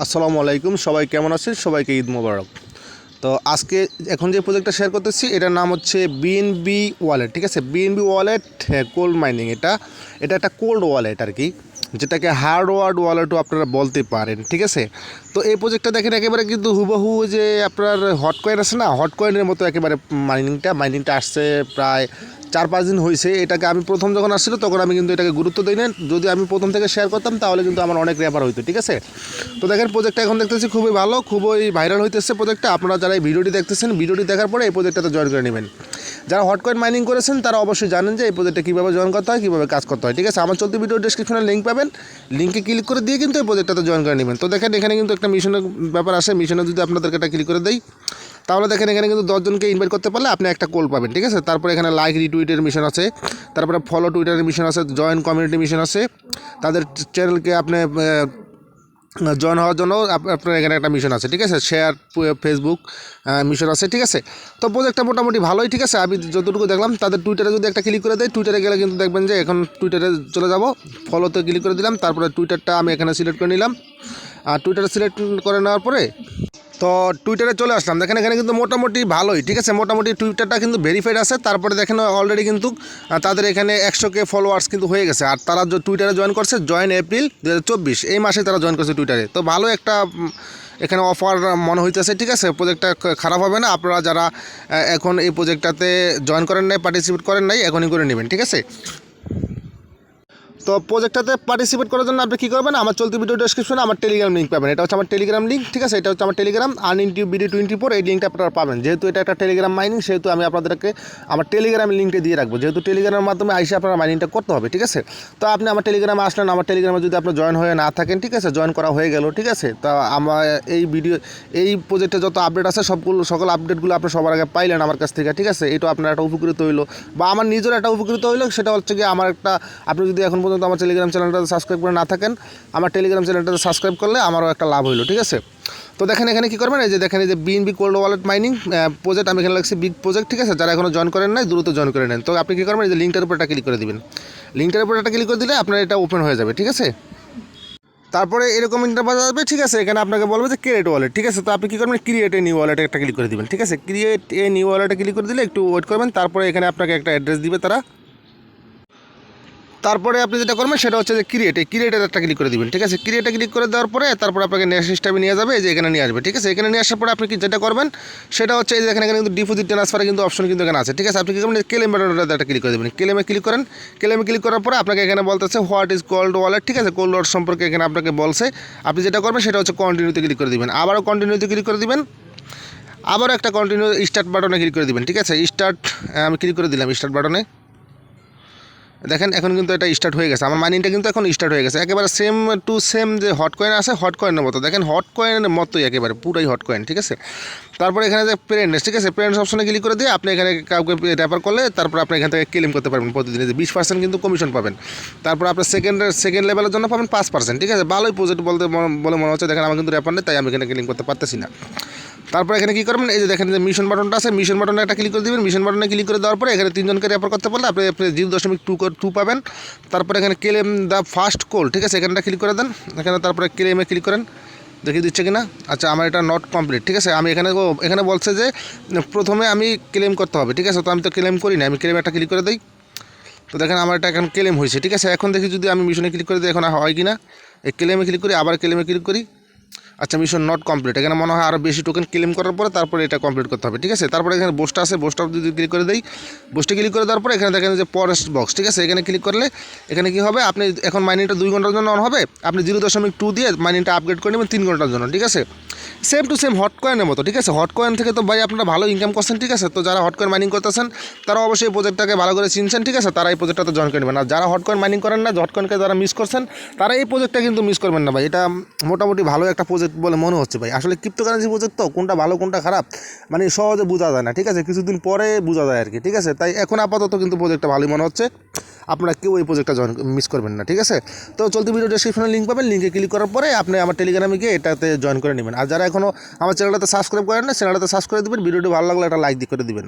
আসসালামু আলাইকুম, সবাই কেমন আছেন? সবাইকে ঈদ মোবারক। তো আজকে এখন যে প্রজেক্টটা শেয়ার করতেছি এটার নাম হচ্ছে বিএনবি ওয়ালেট। ঠিক আছে, বিএনবি ওয়ালেট কোল্ড মাইনিং। এটা একটা কোল্ড ওয়ালেট আর কি, যেটাকে হার্ডওয়ার্ড ওয়ালেটও আপনারা বলতে পারেন। ঠিক আছে, তো এই প্রজেক্টটা দেখেন একেবারে কিন্তু হুবহু যে আপনার হট কয়েন আছে না, হট কয়েনের মতো একেবারে মাইনিংটা আসছে প্রায় 4-5 দিন হয়েছে। এটাকে আমি প্রথম যখন আসছিল তখন আমি কিন্তু এটাকে গুরুত্ব দিই না। যদি আমি প্রথম থেকে শেয়ার করতাম তাহলে কিন্তু আমার অনেক রেফার হইতো। ঠিক আছে, তো দেখেন প্রজেক্টটা এখন দেখতেছি খুবই ভালো, খুবই ভাইরাল হইতেছে প্রজেক্টটা। আপনারা যারা এই ভিডিওটি দেখতেছেন, ভিডিওটি দেখার পরে এই প্রজেক্টটাতে জয়েন করে নেবেন। যারা হট কয়েন মাইনিং করেছেন তারা অবশ্যই জানেন যে এই প্রজেক্টটা কীভাবে জয়েন করতে হয়, কীভাবে কাজ করতে হয়। ঠিক আছে, আমার চলতি ভিডিও ডেসক্রিপশনে লিঙ্ক পাবেন, লিঙ্কে ক্লিক করে দিয়ে কিন্তু এই প্রজেক্টটাতে জয়েন করে নেবেন। তো দেখেন এখানে কিন্তু একটা মিশনের ব্যাপার আসে। মিশনে যদি আপনাদেরকে এটা ক্লিক করে দেই তাহলে দেখেন এখানে কিন্তু 10 জনকে ইনভাইট করতে পারলে আপনি একটা কোল পাবেন। ঠিক আছে, তারপরে এখানে লাইক রিটুইটের মিশন আছে, তারপরে ফলো টুইটারের মিশন আছে, জয়েন কমিউনিটি মিশন আছে, তাদের চ্যানেলকে আপনি জয়েন হওয়ার জন্য আপনার এখানে একটা মিশন আছে। ঠিক আছে, শেয়ার ফেসবুক মিশন আছে। ঠিক আছে, তো প্রজেক্টটা মোটামুটি ভালোই। ঠিক আছে, আমি যতটুকু দেখলাম তাদের টুইটারে যদি একটা ক্লিক করে দেয়, টুইটারে গেলে কিন্তু দেখবেন যে এখন টুইটারে চলে যাব, ফলোতে ক্লিক করে দিলাম, তারপরে টুইটারটা আমি এখানে সিলেক্ট করে নিলাম। আর টুইটারে সিলেক্ট করে নেওয়ার পরে তো টুইটারে চলে আসলাম। দেখেন এখানে কিন্তু মোটামুটি ভালোই। ঠিক আছে, মোটামুটি টুইটারটা কিন্তু ভেরিফাইড আছে। তারপরে দেখেন অলরেডি কিন্তু তাদের এখানে 100K ফলোয়ার্স কিন্তু হয়ে গেছে। আর তারা টুইটারে জয়েন করছে জয়েন এপ্রিল 2024, এই মাসে তারা জয়েন করছে টুইটারে। তো ভালো একটা এখানে অফার মনে হইতেছে। ঠিক আছে, প্রজেক্টটা খারাপ হবে না। আপনারা যারা এখন এই প্রজেক্টটাতে জয়েন করেন নাই, পার্টিসিপেট করেন নাই, এখনই করে নেবেন। ঠিক আছে, তো প্রজেক্টটাতে পার্টিসিপেট করার জন্য আপনি কী করবেন, আমার চলতি ভিডিও ডেসক্রিপশনে আমার টেলিগ্রাম লিঙ্ক পাবেন। এটা হচ্ছে আমার টেলিগ্রাম লিঙ্ক। ঠিক আছে, এটা হচ্ছে আমার টেলিগ্রাম ArninTubeBD24, এই লিঙ্কটা আপনারা পাবেন। যেহেতু এটা একটা টেলিগ্রাম মাইনিং, সেহেতু আমি আপনাদেরকে আমার টেলিগ্রাম লিঙ্কটা দিয়ে রাখবো, যেহেতু টেলিগ্রামের মাধ্যমে আইসে আপনারা মাইনিংটা করতে হবে। ঠিক আছে, তো আপনি আমার টেলিগ্রামে আসলেন, আমার টেলিগ্রামে যদি আপনি জয়েন হয়ে না থাকেন, ঠিক আছে, জয়েন করা হয়ে গেল। ঠিক আছে, তা আমার এই প্রজেক্টে যত আপডেট আছে সকল আপডেটগুলো আপনি সবার আগে পাইলেন আমার কাছ থেকে। ঠিক আছে, এটা আপনার একটা উপকৃত হইলো, বা আমার নিজের একটা উপকৃত হইলো। সেটা হচ্ছে কি, আমার একটা, আপনি যদি এখন পর্যন্ত আমার টেলিগ্রাম চ্যানেলটাতে সাবস্ক্রাইব করে না থাকেন, আমার টেলিগ্রাম চ্যানেলটাতে সাবস্ক্রাইব করলে আমারও একটা লাভ হইলো। ঠিক আছে, তো দেখেন এখানে কী করবেন, এই যে দেখেন এই যে BNB cold wallet mining project, আমি এখানে লাগছি বিগ প্রজেক্ট। ঠিক আছে, যারা এখনও জয়েন করেন নাই দ্রুত জয়েন করে নেন। তো আপনি কী করবেন, এই যে লিঙ্কটার উপর একটা ক্লিক করে দিবেন। লিঙ্কটার উপর একটা ক্লিক করে দিলে আপনার এটা ওপেন হয়ে যাবে। ঠিক আছে, তারপরে এরকম ইন্টারফেস আসবে। ঠিক আছে, এখানে আপনাকে বলবে যে ক্রিয়েট ওয়ালেট। ঠিক আছে, তো আপনি কী করবেন, ক্রিয়েট এ নিউ ওয়ালেটে একটা ক্লিক করে দিবেন। ঠিক আছে, ক্রিয়েট এ নিউ ওয়ালেটে ক্লিক করে দিলে একটু ওয়েট করবেন। তারপরে এখানে আপনাকে একটা অ্যাড্রেস দিবে তারা। তারপরে আপনি যেটা করবেন সেটা হচ্ছে যে ক্রিয়েটের একটা ক্লিক করে দিবেন। ঠিক আছে, ক্রিয়েটে ক্লিক করে দেওয়ার পরে তারপরে আপনাকে নেক্সট স্টেপে নিয়ে যাবে, এই যে এখানে নিয়ে আসবে। ঠিক আছে, এখানে নিয়ে আসার পরে আপনি যেটা করবেন সেটা হচ্ছে এই যে এখানে কিন্তু ডিপোজিট ট্রান্সফারে কিন্তু অপশন কিন্তু এখানে আছে। ঠিক আছে, আপনি কী করবেন, ক্লেম বাটনটাতে একটা ক্লিক করে দেবেন। ক্লেমে ক্লিক করেন। ক্লেমে ক্লিক করার পরে আপনাকে এখানে বলতেছে হোয়াট ইজ কোল্ড ওয়ালেট। ঠিক আছে, কোল্ড ওয়ালেট সম্পর্কে এখানে আপনাকে বলছে। আপনি যেটা করবেন সেটা হচ্ছে কন্টিনিউতে ক্লিক করে দিবেন। আবারও কন্টিনিউতে ক্লিক করে দিবেন। আবারও একটা কন্টিনিউ স্টার্ট বাটনে ক্লিক করে দিবেন। ঠিক আছে, আমি ক্লিক করে দিলাম স্টার্ট বাটনে। দেখেন এখন কিন্তু এটা স্টার্ট হয়ে গেছে, আমার মাইনিংটা কিন্তু এখন স্টার্ট হয়ে গেছে। একেবারে সেম টু সেম যে হট কয়েন আছে, হট কয়েনের মতো। দেখেন হট কয়েনের মতোই, একেবারে পুরাই হট কয়েন। ঠিক আছে, তারপরে এখানে যে প্রেন্ডস, ঠিক আছে, প্রেন্ডস অপশনে ক্লিক করে দিয়ে আপনি এখানে কাউকে রেফার করলে তারপর আপনি এখান থেকে ক্লেম করতে পারবেন প্রতিদিন যে 20% কিন্তু কমিশন পাবেন। তারপর আপনার সেকেন্ড লেভেলের জন্য পাবেন 5%। ঠিক আছে, ভালোই প্রজেক্ট বলে মনে হচ্ছে। দেখেন আমার কিন্তু রেফার নেই, তাই আমি এখানে ক্লেম করতে পারতেছি না। তারপর এখানে কী করবেন, এই যে দেখেন যে মিশন বাটনটা আছে, মিশন বাটনে একটা ক্লিক করে দেবেন। মিশন বাটনে ক্লিক করে দেওয়ার পরে এখানে 3 জনকে রেফার করতে পারলে আপনি 0.2 পাবেন। তারপরে এখানে ক্লেম দ্য ফার্স্ট কল। ঠিক আছে, এখানটা ক্লিক করে দেন। এখানে তারপরে ক্লেমে ক্লিক করেন, দেখিয়ে দিচ্ছে কিনা। আচ্ছা, আমার এটা নট কমপ্লিট। ঠিক আছে, আমি এখানে বলছে যে প্রথমে আমি ক্লেম করতে হবে। ঠিক আছে, তো আমি তো ক্লেম করি না, আমি ক্লেমে একটা ক্লিক করে দিই। তো দেখেন আমার এটা এখন ক্লেম হয়েছে। ঠিক আছে, এখন দেখি যদি আমি মিশনে ক্লিক করে দিই এখন হয় কি না। এই ক্লেমে ক্লিক করি, আবার ক্লেমে ক্লিক করি। আচ্ছা, মিশন নট কমপ্লিট। এখানে মনে হয় আরও বেশি টোকেন ক্লেম করার পরে তারপরে এটা কমপ্লিট করতে হবে। ঠিক আছে, তারপরে এখানে বোস্টটা আছে, বোস্টটা যদি ক্লিক করে দিই, বোস্টে ক্লিক করে দেওয়ার পরে এখানে দেখেন যে ফরেস্ট বক্স। ঠিক আছে, এখানে ক্লিক করলে এখানে কী হবে, আপনি এখন মাইনিংটা 2 ঘন্টার জন্য অন হবে। আপনি 0.2 দিয়ে মাইনিংটা আপগ্রেড করে নেবেন 3 ঘন্টার জন্য। ঠিক আছে, সেম টু সেম হট কয়েনের মতো। ঠিক আছে, হট কয়েন থেকে তো ভাই আপনারা ভালো ইনকাম করছেন। ঠিক আছে, তো যারা হট কয়েন মাইনিং করতেছেন তারা অবশ্যই এই প্রজেক্টটাকে ভালো করে চিনছেন। ঠিক আছে, তারা এই প্রজেক্টটাতে জয়েন করে নেবেন। আর যারা হট কয়েন মাইনিং করেন না, হট কয়েনকে যারা মিস করছেন, তারা এই প্রজেক্টটা কিন্তু মিস করবেন না ভাই। এটা মোটামুটি ভালো একটা প্রজেক্ট বলে মনে হচ্ছে ভাই। আসলে ক্রিপ্টোকারেন্সি প্রজেক্ট তো কোনটা ভালো কোনটা খারাপ মানে সহজে বোঝা যায় না। ঠিক আছে, কিছুদিন পরে বোঝা যায় আর কি। ঠিক আছে, তাই এখন আপাতত কিন্তু প্রজেক্টটা ভালোই মনে হচ্ছে। আপনারা কেউ এই প্রজেক্টটা মিস করবেন না। ঠিক আছে, তো চলতি ভিডিও ডেসক্রিপশনে লিঙ্ক পাবেন। লিঙ্কে ক্লিক করার পরে আপনি আমার টেলিগ্রামে গিয়ে এটাতে জয়েন করে নেবেন। আর যারা এখনও আমার চ্যানেলটাতে সাবস্ক্রাইব করেন না, চ্যানেলটাতে সাবস্ক্রাইব করে দেবেন। ভিডিওটি ভালো লাগলে একটা লাইক দিয়ে করে দেবেন।